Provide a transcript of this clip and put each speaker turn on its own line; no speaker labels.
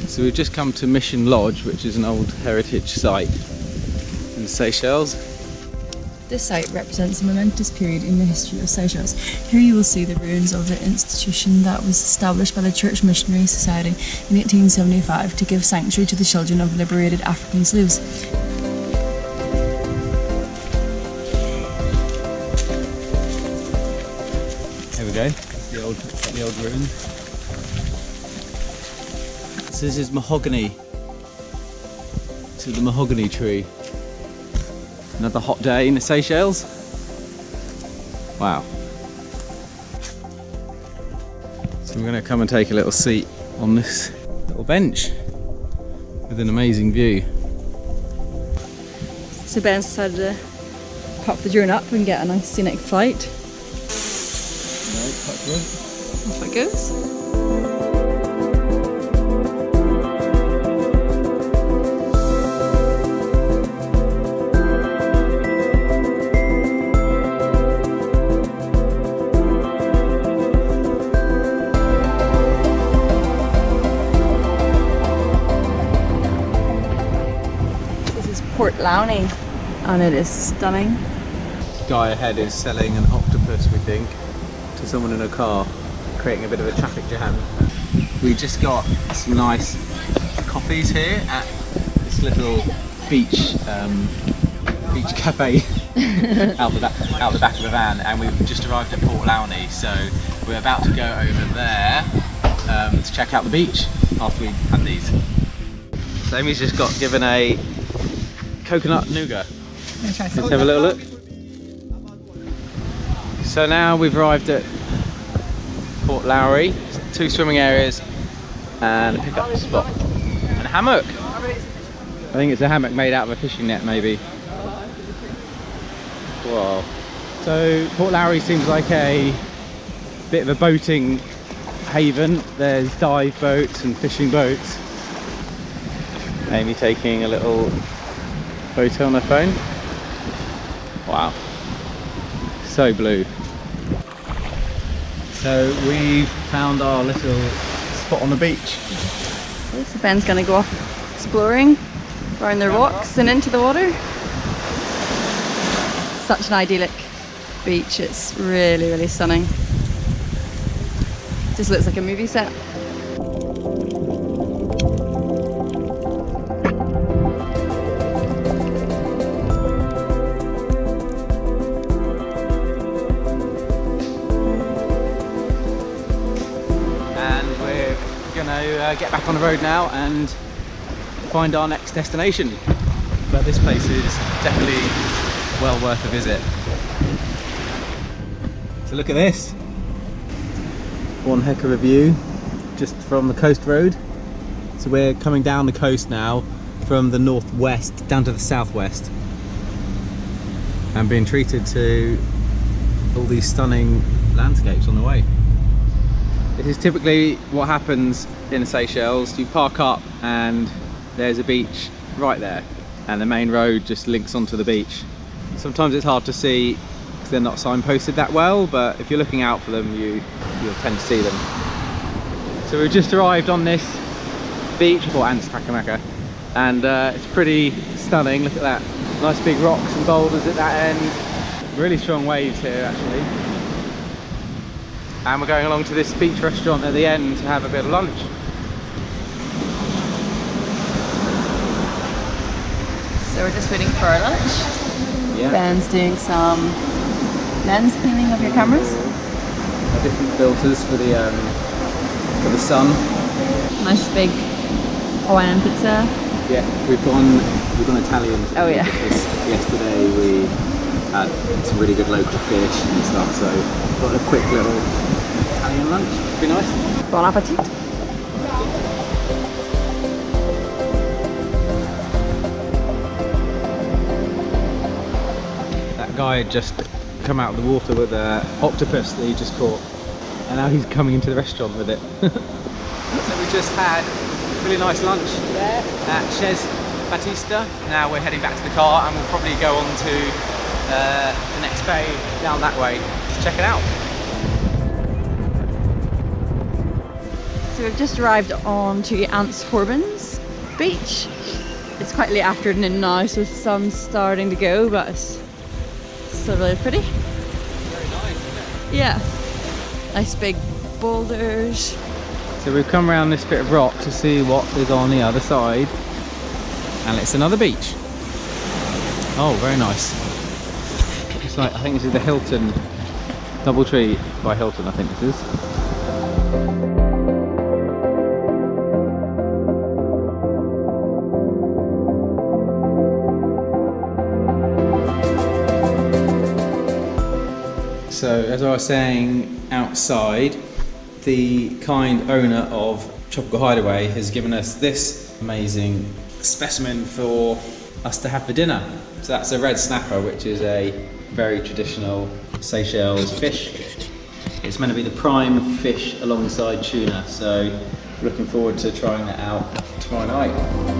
So we've just come to Mission Lodge, which is an old heritage site in Seychelles.
This site represents a momentous period in the history of Seychelles. Here you will see the ruins of the institution that was established by the Church Missionary Society in 1875 to give sanctuary to the children of liberated African slaves.
There we go, the old ruin. So this is mahogany. This is the mahogany tree. Another hot day in the Seychelles. Wow. So we're going to come and take a little seat on this little bench with an amazing view.
So Ben decided to pop the drone up and get a nice scenic flight. Off it goes. Port Launay, and it is stunning.
Guy ahead is selling an octopus, we think, to someone in a car, creating a bit of a traffic jam. We just got some nice coffees here at this little beach cafe out the back of a van, and we've just arrived at Port Launay, so we're about to go over there to check out the beach after we've had these. So Amy's just got given a coconut nougat. Let's have a little look. So now we've arrived at Port Launay, 2 swimming areas and a pickup spot and a hammock. I think it's a hammock made out of a fishing net, maybe. Wow. So Port Launay seems like a bit of a boating haven. There's dive boats and fishing boats. Amy taking a little photo on her phone. Wow, so blue. So we've found our little spot on the beach.
So Ben's gonna go off exploring around the rocks and into the water. Such an idyllic beach, it's really, really stunning. Just looks like a movie set.
Get back on the road now and find our next destination, but this place is definitely well worth a visit. So look at this, one heck of a view just from the coast road. So we're coming down the coast now from the northwest down to the southwest and being treated to all these stunning landscapes on the way. This is typically what happens in the Seychelles. You park up and there's a beach right there, and the main road just links onto the beach. Sometimes it's hard to see because they're not signposted that well, but if you're looking out for them, you'll tend to see them. So we've just arrived on this beach called Anse Takamaka, and it's pretty stunning. Look at that, nice big rocks and boulders at that end. Really strong waves here actually. And we're going along to this beach restaurant at the end to have a bit of lunch.
So we're just waiting for our lunch.
Yeah.
Ben's doing some lens cleaning of your cameras.
Different filters for the sun.
Nice big Hawaiian pizza.
Yeah, we've gone Italian.
Oh yeah.
Yesterday we had some really good local fish and stuff, so got a quick little Italian lunch. Be nice.
Bon appetit.
That guy had just come out of the water with an octopus that he just caught, and now he's coming into the restaurant with it. So we just had Really nice lunch at Chez Batista. Now we're heading back to the car and we'll probably go on to the next bay down that way to check it out.
So we've just arrived on to Anse Forbans beach. It's quite late afternoon now, so the sun's starting to go, but it's still really pretty.
Very nice, isn't it?
Yeah. Nice big boulders.
So we've come around this bit of rock to see what is on the other side, and it's another beach. Oh, very nice. It's like, I think this is the Hilton Doubletree by Hilton, I think this is. So as I was saying, outside, the kind owner of Tropical Hideaway has given us this amazing specimen for us to have for dinner. So that's a red snapper, which is a very traditional Seychelles fish. It's meant to be the prime fish alongside tuna, so looking forward to trying that out tomorrow night.